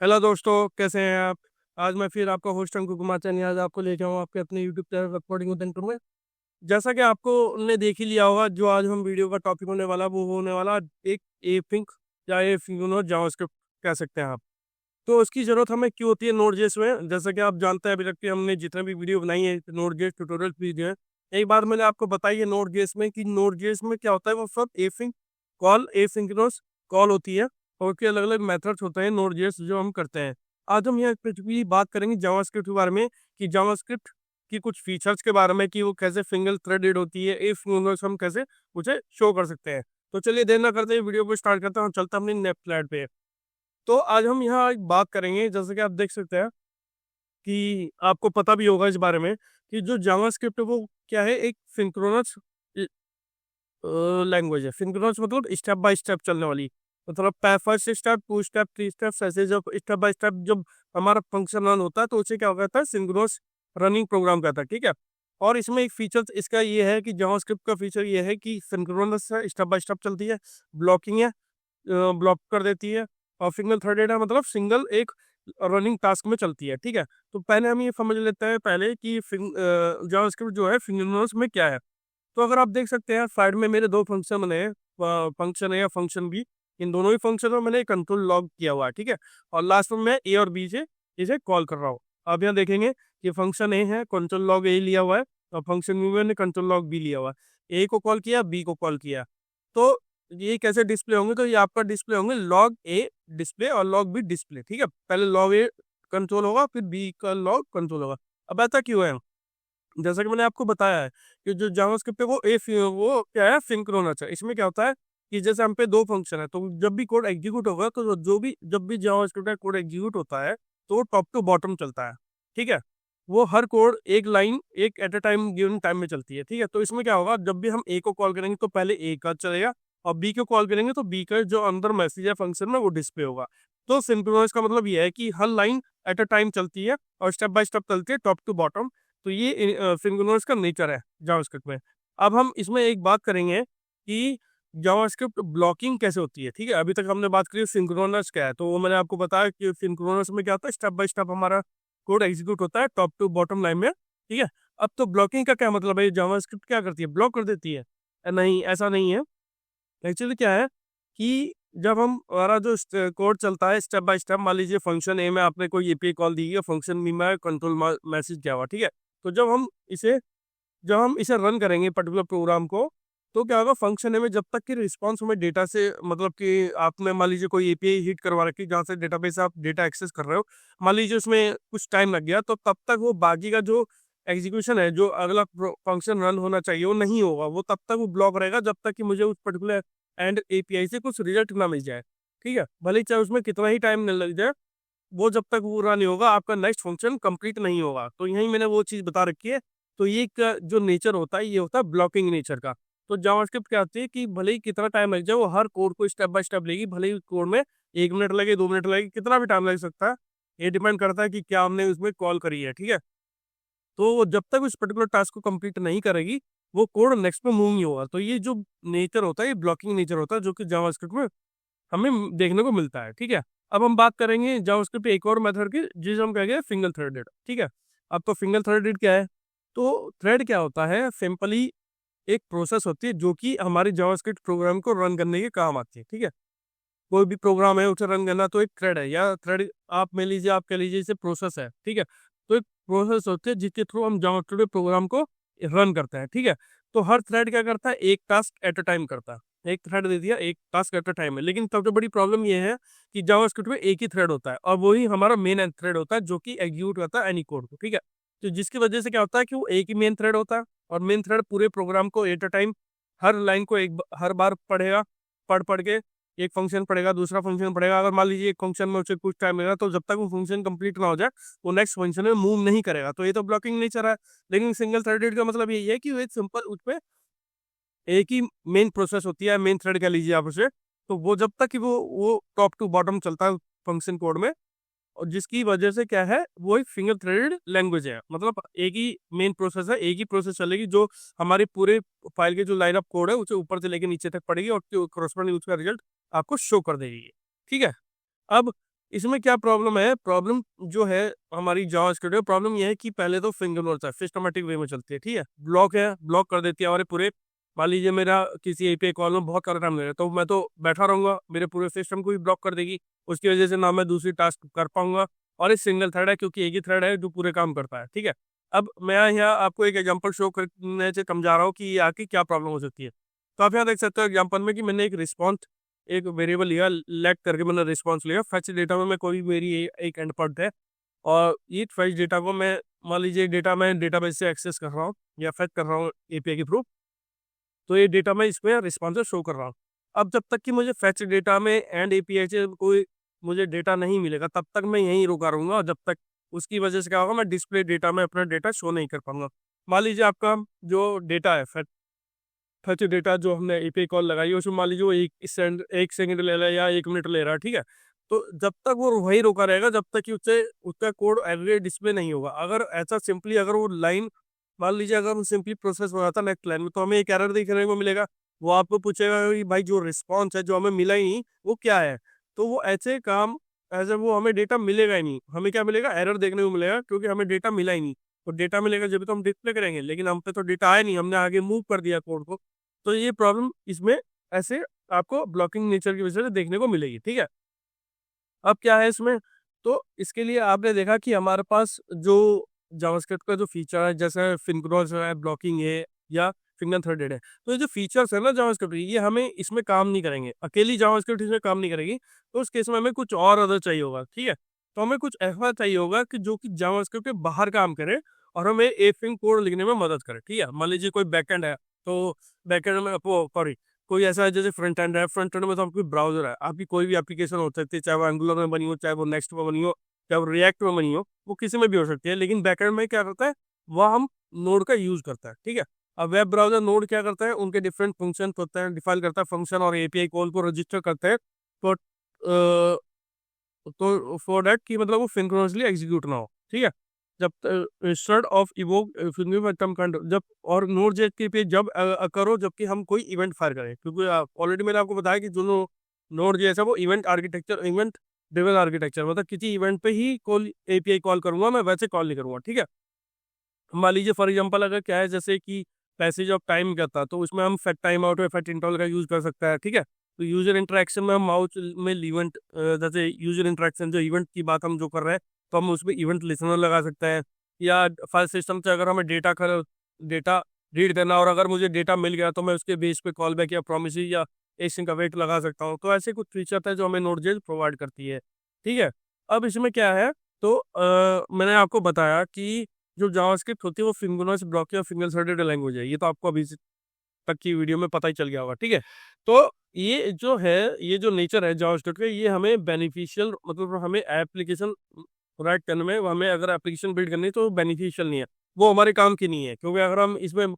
Hello दोस्तों, कैसे हैं आप। आज मैं फिर आपका होस्ट अंकुर कुमार चैनी आज आपको ले जाऊँ आपके अपने यूट्यूब चैनल रिकॉर्डिंग सेंटर में। जैसा कि आपको ने देख ही लिया होगा, जो आज हम वीडियो का टॉपिक होने वाला वो होने वाला एक एफिंक या एफिंक जावास्क्रिप्ट कह सकते हैं आप। तो उसकी ज़रूरत हमें क्यों होती है नोड जेएस में। जैसा कि आप जानते हैं, अभी तक के हमने जितने भी वीडियो बनाई है नोड जेएस ट्यूटोरियल वीडियो है। एक बार मैंने आपको बताई है नोड जेएस में कि नोड जेएस में क्या होता है, वो सब एफिंक कॉल एसिंक्रोनस कॉल होती है और उसके अलग अलग मेथड्स होते हैं नोड जेएस जो हम करते हैं। आज हम यहाँ स्पेसिफिकली बात करेंगे जावास्क्रिप्ट के बारे में कि जावास्क्रिप्ट की कुछ फीचर्स के बारे में कि वो कैसे सिंगल थ्रेडेड होती है, इफ हम कैसे उसे शो कर सकते हैं। तो चलिए देर ना करते हुए वीडियो को स्टार्ट करते हैं और चलते हैं अपनी नेक्स्ट स्लाइड पे। तो आज हम यहाँ एक बात करेंगे, जैसे कि आप देख सकते हैं कि आपको पता भी होगा इस बारे में कि जो जावास्क्रिप्ट है वो क्या है, एक सिंक्रोनस लैंग्वेज है। सिंक्रोनस मतलब स्टेप बाय स्टेप चलने वाली, मतलब first step, two step, three step, ऐसे जब स्टेप बाय स्टेप जब हमारा फंक्शन रन होता है तो उसे क्या कहता है, सिंक्रोनस रनिंग प्रोग्राम कहता है। ठीक है। और इसमें एक फीचर इसका ये है कि जावास्क्रिप्ट का फीचर ये है कि सिंक्रोनस है, स्टेप बाय स्टेप चलती है, ब्लॉकिंग है, ब्लॉक कर देती है, और सिंगल थ्रेडेड है, मतलब सिंगल एक रनिंग टास्क में चलती है। ठीक है। तो पहले हम ये समझ लेते हैं पहले कि जावास्क्रिप्ट जो है सिंक्रोनस में क्या है। तो अगर आप देख सकते हैं साइड में मेरे दो फंक्शन बने हैं, फंक्शन है या फंक्शन बी। इन दोनों ही फंक्शन में मैंने कंट्रोल लॉग किया हुआ है। ठीक है। और लास्ट में मैं ए और बी से इसे कॉल कर रहा हूँ। आप यहाँ देखेंगे कि फंक्शन ए है, कंट्रोल लॉग ए लिया हुआ है, और फंक्शन बी मैंने कंट्रोल लॉग बी लिया हुआ है। ए को कॉल किया, बी को कॉल किया। तो ये कैसे डिस्प्ले होंगे, तो ये आपका डिस्प्ले होंगे लॉग ए डिस्प्ले और लॉग बी डिस्प्ले। ठीक है। पहले लॉग ए कंट्रोल होगा, फिर बी का लॉग कंट्रोल होगा। अब ऐसा क्यों है, जैसा कि मैंने आपको बताया है कि जो जावास्क्रिप्ट है वो क्या है, सिंक्रोनस है। इसमें क्या होता है कि जैसे हम पे दो फंक्शन है, तो जब भी कोड एग्जीक्यूट होगा तो जो भी जब भी जावास्क्रिप्ट का कोड एग्जीक्यूट होता है तो टॉप टू बॉटम चलता है। ठीक है। वो हर कोड एक लाइन एक at a time given time में चलती है। ठीक है। तो इसमें क्या होगा, जब भी हम ए को कॉल करेंगे तो पहले ए का चलेगा, और बी को कॉल करेंगे तो बी का जो अंदर मैसेज है फंक्शन में वो डिस्प्ले होगा। तो सिंक्रोनस का मतलब ये है कि हर लाइन एट अ टाइम चलती है और स्टेप बाय स्टेप चलती है टॉप टू बॉटम। तो ये सिंक्रोनस का नेचर है जावास्क्रिप्ट में। अब हम इसमें एक बात करेंगे कि जावास्क्रिप्ट ब्लॉकिंग कैसे होती है। ठीक है। अभी तक हमने बात करी सिंक्रोनस क्या है, तो वो मैंने आपको बताया कि सिंक्रोनस में क्या होता है, स्टेप बाय स्टेप हमारा कोड एग्जीक्यूट होता है टॉप टू बॉटम लाइन में। ठीक है। अब तो ब्लॉकिंग का क्या मतलब है, जावास्क्रिप्ट क्या करती है, ब्लॉक कर देती है। नहीं, ऐसा नहीं है। एक्चुअली क्या है कि जब हम हमारा जो कोड चलता है स्टेप बाय स्टेप, मान लीजिए फंक्शन ए में आपने कोई एपीआई कॉल दी है, फंक्शन बी में कंट्रोल मैसेज किया हुआ। ठीक है। तो जब हम इसे रन करेंगे पर्टिकुलर प्रोग्राम को, तो क्या होगा, फंक्शन है में जब तक कि रिस्पांस हमें डेटा से, मतलब कि आपने मान लीजिए कोई एपीआई हिट करवा रखी जहाँ से डेटाबेस से आप डेटा एक्सेस कर रहे हो, मान लीजिए उसमें कुछ टाइम लग गया, तो तब तक वो बाकी का जो एग्जीक्यूशन है, जो अगला फंक्शन रन होना चाहिए वो नहीं होगा। वो तब तक वो ब्लॉक रहेगा जब तक कि मुझे उस पर्टिकुलर एंड एपीआई से कुछ रिजल्ट ना मिल जाए। ठीक है। भले ही चाहे उसमें कितना ही टाइम लग जाए, वो जब तक पूरा नहीं होगा आपका नेक्स्ट फंक्शन कंप्लीट नहीं होगा। तो यही मैंने वो चीज़ बता रखी है। तो ये जो नेचर होता है ये होता है ब्लॉकिंग नेचर का। तो जावास्क्रिप्ट क्या होती है कि भले ही कितना टाइम लग जाए, वो हर कोड को स्टेप बाय स्टेप लेगी। भले ही कोड में 1 मिनट लगे, 2 मिनट लगे, कितना भी टाइम लग सकता है। ये डिपेंड करता है कि क्या हमने उसमें कॉल करी है। ठीक है। तो वो जब तक उस पर्टिकुलर टास्क को कंप्लीट नहीं करेगी, वो कोड नेक्स्ट पे मूव नहीं होगा। तो ये जो नेचर होता है, ये ब्लॉकिंग नेचर होता है, जो कि जावास्क्रिप्ट में हमें देखने को मिलता है। ठीक है। अब हम बात करेंगे जावास्क्रिप्ट एक और मेथड की, जिसे हम कहेंगे सिंगल थ्रेडेड। ठीक है। अब तो सिंगल थ्रेडेड क्या है, तो थ्रेड क्या होता है, सिंपली एक प्रोसेस होती है जो कि हमारी जावास्क्रिप्ट प्रोग्राम को रन करने के काम आती है। ठीक है। कोई भी प्रोग्राम है उसे रन करना, तो एक थ्रेड है, या थ्रेड आप ले लीजिए, आप कह लीजिए इसे प्रोसेस है। ठीक है। तो एक प्रोसेस होती है जिसके थ्रू हम जावास्क्रिप्ट प्रोग्राम को रन करते हैं। ठीक है। तो हर थ्रेड क्या करता है, एक टास्क एट अ टाइम करता है। एक थ्रेड दे दिया, एक टास्क एट अ टाइम है। लेकिन सबसे बड़ी प्रॉब्लम ये है कि जावास्क्रिप्ट में एक ही थ्रेड होता है, और वही हमारा मेन थ्रेड होता है जो कि एग्जीक्यूट करता है एनी कोड को। ठीक है। तो जिसकी वजह से क्या होता है कि वो एक ही मेन थ्रेड होता है, और मेन थ्रेड पूरे प्रोग्राम को at a time her line को हर बार पढ़ेगा, पढ़ पढ़ के एक फंक्शन पढ़ेगा, दूसरा फंक्शन पढ़ेगा। अगर मान लीजिए एक फंक्शन में उसे कुछ टाइम लगेगा, तो जब तक वो फंक्शन कंप्लीट ना हो जाए वो नेक्स्ट फंक्शन में मूव नहीं करेगा। तो ये तो ब्लॉकिंग नेचर है। लेकिन सिंगल थ्रेडेड का मतलब यही है कि वो एक सिंपल उस पे एक ही मेन प्रोसेस होती है, मेन थ्रेड कह लीजिए आप उसे। तो वो जब तक कि वो टॉप टू बॉटम चलता है फंक्शन कोड में, और जिसकी वजह से क्या है, वो एक सिंगल थ्रेडेड लैंग्वेज है। मतलब एक ही मेन प्रोसेस है, एक ही प्रोसेस चलेगी जो हमारी पूरे फाइल के जो लाइन ऑफ कोड है उसे ऊपर से लेकर नीचे तक पढ़ेगी, और करस्पॉन्डिंग उसका रिजल्ट आपको शो कर देगी। ठीक है। अब इसमें क्या प्रॉब्लम है, प्रॉब्लम जो है हमारी जावास्क्रिप्ट में, प्रॉब्लम ये है कि पहले तो फिंगर है सिस्टमेटिक वे में चलती है, ठीक है, ब्लॉक है, ब्लॉक कर देती है हमारे पूरे। मान लीजिए मेरा किसी एपीआई कॉल में बहुत सारा टाइम ले रहा है, तो मैं तो बैठा रहूंगा, मेरे पूरे सिस्टम को भी ब्लॉक कर देगी। उसकी वजह से ना मैं दूसरी टास्क कर पाऊंगा, और एक सिंगल थ्रेड है क्योंकि एक ही थ्रेड है जो पूरे काम करता है, ठीक है। अब मैं यहाँ आपको एक एग्जांपल शो करने से समझा रहा हूँ कि आगे क्या प्रॉब्लम हो सकती है। तो आप यहाँ देख सकते हो एग्जांपल में कि मैंने एक रिस्पॉन्स, एक वेरिएबल लिया, लेट करके मैंने रिस्पॉन्स लिया, फेच डेटा में मैं कोई मेरी एक एंड पॉइंट है, और ये फेच डेटा को मैं, मान लीजिए डेटा मैं डेटाबेस से एक्सेस कर रहा हूँ या फेच कर रहा हूँ एपीआई के थ्रू, तो ये डेटा मैं इसमें रिस्पॉन्स शो कर रहा हूँ। अब जब तक कि मुझे फेच डेटा में एंड एपीआई से कोई मुझे डेटा नहीं मिलेगा, तब तक मैं यहीं रुका रहूंगा, और जब तक उसकी वजह से क्या होगा, मैं डिस्प्ले डेटा में अपना डेटा शो नहीं कर पाऊंगा। मान लीजिए आपका जो डेटा है, फेच डेटा जो हमने एपीआई कॉल लगाई है, उसमें मान लीजिए वो एक सेकंड ले रहा है या 1 मिनट ले रहा है, ठीक है। तो जब तक वो वही रुका रहेगा, जब तक कि उससे उसका कोड एग्रीगेट डिस्प्ले नहीं होगा। अगर ऐसा सिंपली अगर वो लाइन, मान लीजिए अगर हम सिंपली प्रोसेस हो जाता नेक्स्ट लाइन में, तो हमें एक एरर देखने को मिलेगा। वो आपको पूछेगा कि भाई जो रिस्पॉन्स है जो हमें मिला ही नहीं वो क्या है। तो वो ऐसे काम, ऐसे वो हमें डेटा मिलेगा ही नहीं, हमें क्या मिलेगा, एरर देखने को मिलेगा, क्योंकि हमें डेटा मिला ही नहीं। तो डेटा मिलेगा जब तो हम डिस्प्ले करेंगे, लेकिन हम पे तो डेटा आया नहीं, हमने आगे मूव कर दिया कोड को। तो ये प्रॉब्लम इसमें ऐसे आपको ब्लॉकिंग नेचर की वजह से देखने को मिलेगी, ठीक है। अब क्या है इसमें, तो इसके लिए आपने देखा कि हमारे पास जो जावास्क्रिप्ट का जो फीचर है, जैसे सिंक्रोनस है, ब्लॉकिंग है, या सिंगल थ्रेडेड है, तो ये जो फीचर्स है ना जावास्क्रिप्ट, ये हमें इसमें काम नहीं करेंगे, अकेली जावास्क्रिप्ट इसमें काम नहीं करेगी। तो उस केस में हमें कुछ और अदर चाहिए होगा, ठीक है। तो हमें कुछ ऐसा चाहिए होगा कि जो कि जावास्क्रिप्ट के बाहर काम करे, और हमें एसिंक कोड लिखने में मदद करे, ठीक है। मान लीजिए कोई बैकएंड है, तो बैकएंड में सॉरी, कोई ऐसा है जैसे फ्रंट एंड है, फ्रंट एंड में तो आपकी ब्राउजर है, आपकी कोई भी एप्लीकेशन हो सकती है, चाहे वो एंगुलर में बनी हो, चाहे वो नेक्स्ट में बनी हो, चाहे वो रिएक्ट में बनी हो, वो किसी में भी हो सकती है। लेकिन बैकएंड में क्या करता है, वह हम नोड का यूज करता है, ठीक है। अब वेब ब्राउजर नोड क्या करता है, उनके डिफरेंट फंक्शन होते हैं, डिफाइन करता है फंक्शन और एपीआई कॉल को रजिस्टर करते हैं, तो फॉर दैट कि मतलब वो सिंक्रोनसली एग्जीक्यूट ना हो, ठीक है। जब इंस्टेड ऑफ इवोक जब, और नोड जेट के पे जब करो जबकि हम कोई इवेंट फायर करें, क्योंकि ऑलरेडी मैंने आपको बताया कि जो नोड जेस है वो event architecture, event driven architecture, मतलब किसी इवेंट पे ही कॉल एपीआई कॉल करूंगा मैं, वैसे कॉल नहीं करूंगा, ठीक है। मान लीजिए फॉर एग्जांपल अगर क्या है, जैसे कि पैसेज ऑफ टाइम कहता है, तो उसमें हम फेट टाइम आउट और फेट इंटरवल का यूज कर सकता है, ठीक है। तो यूजर इंटरेक्शन में हम माउस में इवेंट, जैसे यूजर इंटरेक्शन जो इवेंट की बात हम जो कर रहे हैं, तो हम उसमें इवेंट लिसनर लगा सकते हैं। या फाइल सिस्टम से अगर हमें डेटा रीड करना, और अगर मुझे डेटा मिल गया तो मैं उसके बेस पे कॉल बैक या प्रोमिस या एसिंक अवेट लगा सकता हूँ। तो ऐसे कुछ फीचर है जो हमें नोड.js प्रोवाइड करती है, ठीक है। अब इसमें क्या है, तो मैंने आपको बताया कि जो जावास्क्रिप्ट होती है वो सिंक्रोनस ब्लॉकिंग और सिंगल थ्रेडेड लैंग्वेज है, ये तो आपको अभी तक की वीडियो में पता ही चल गया होगा, ठीक है। तो ये जो है, ये जो नेचर है जावास्क्रिप्ट का, ये हमें बेनिफिशियल, मतलब हमें एप्लीकेशन राइट करने में, हमें अगर एप्लीकेशन बिल्ड करनी है तो बेनिफिशियल नहीं है, वो हमारे काम की नहीं है। क्योंकि अगर हम इसमें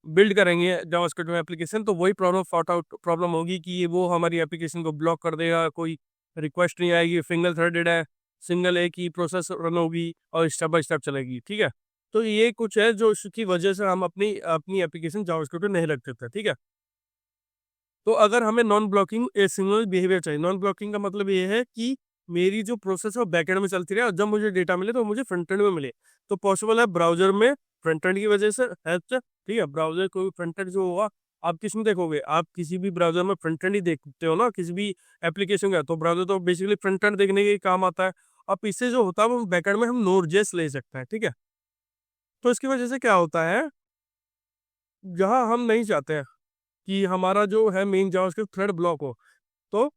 बिल्ड करेंगे जावास्क्रिप्ट में एप्लीकेशन, तो वही प्रॉब्लम सॉर्ट आउट प्रॉब्लम होगी कि ये वो हमारी एप्लीकेशन को ब्लॉक कर देगा, कोई रिक्वेस्ट नहीं आएगी, सिंगल थ्रेडेड है, सिंगल एक ही प्रोसेस रन होगी और स्टेप बाय स्टेप चलेगी, ठीक है। तो ये कुछ है जो इसकी वजह से हम अपनी अपनी एप्लीकेशन जावास्क्रिप्ट में नहीं रख सकते, ठीक है। तो अगर हमें नॉन ब्लॉकिंग सिग्नल बिहेवियर चाहिए, नॉन ब्लॉकिंग का मतलब ये है कि मेरी जो प्रोसेस है वो बैकएंड में चलती रहे, और जब मुझे डेटा मिले तो मुझे फ्रंट एंड में मिले। तो पॉसिबल है ब्राउजर में फ्रंट एंड की वजह से हेल्प से, ठीक है। ब्राउजर कोई फ्रंट एंड जो होगा, आप किस में देखोगे, आप किसी भी ब्राउजर में फ्रंट एंड ही देखते हो ना, किसी भी एप्लीकेशन का। तो ब्राउजर तो बेसिकली फ्रंट एंड देखने के काम आता है। अब इससे जो होता है वो बैकएंड में हम नोड.js ले सकते हैं, ठीक है। तो इसकी वजह से क्या होता है, जहाँ हम नहीं चाहते हैं कि हमारा जो है मेन जावास्क्रिप्ट थ्रेड ब्लॉक हो, तो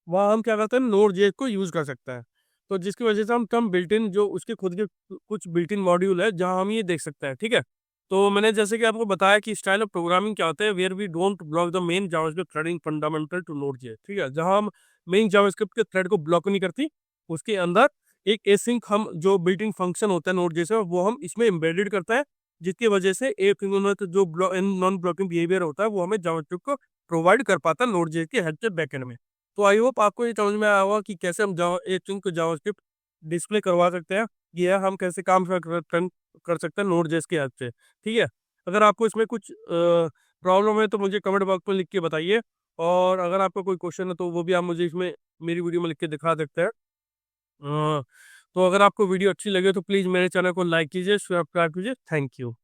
वहाँ हम क्या करते हैं, नोड जेस को यूज कर सकते हैं। तो जिसकी वजह से हम कम बिल्ट इन जो उसके खुद के कुछ बिल्ट इन मॉड्यूल है, जहाँ हम ये देख सकते हैं, ठीक है। तो मैंने जैसे कि आपको बताया कि स्टाइल ऑफ प्रोग्रामिंग क्या होता है, where we don't block the main JavaScript threading fundamental to Node JS, ठीक है। जहाँ हम मेन जावास्क्रिप्ट के थ्रेड को ब्लॉक नहीं करती, उसके अंदर एक एसिंक हम जो बिल्ट इन फंक्शन होता है नोड जेस में, वो हम इसमें एम्बेडेड करता है, जिसकी वजह से एक जो नॉन ब्लॉकिंग बिहेवियर होता है वो हमें जावास्क्रिप्ट को प्रोवाइड कर पाता है नोड जेस के हेड से बैकएंड में। तो आई होप आपको ये समझ में आया होगा कि कैसे हम जावा एक स्ट्रिंग को जावास्क्रिप्ट डिस्प्ले करवा सकते हैं, ये हम कैसे काम कर सकते हैं नोड जेस की हेल्प से, ठीक है। अगर आपको इसमें कुछ प्रॉब्लम है तो मुझे कमेंट बॉक्स में लिख के बताइए, और अगर आपका कोई क्वेश्चन है तो वो भी आप मुझे इसमें मेरी वीडियो में लिख के दिखा सकते हैं। तो अगर आपको वीडियो अच्छी लगे तो प्लीज़ मेरे चैनल को लाइक कीजिए, सब्सक्राइब कीजिए। Thank you.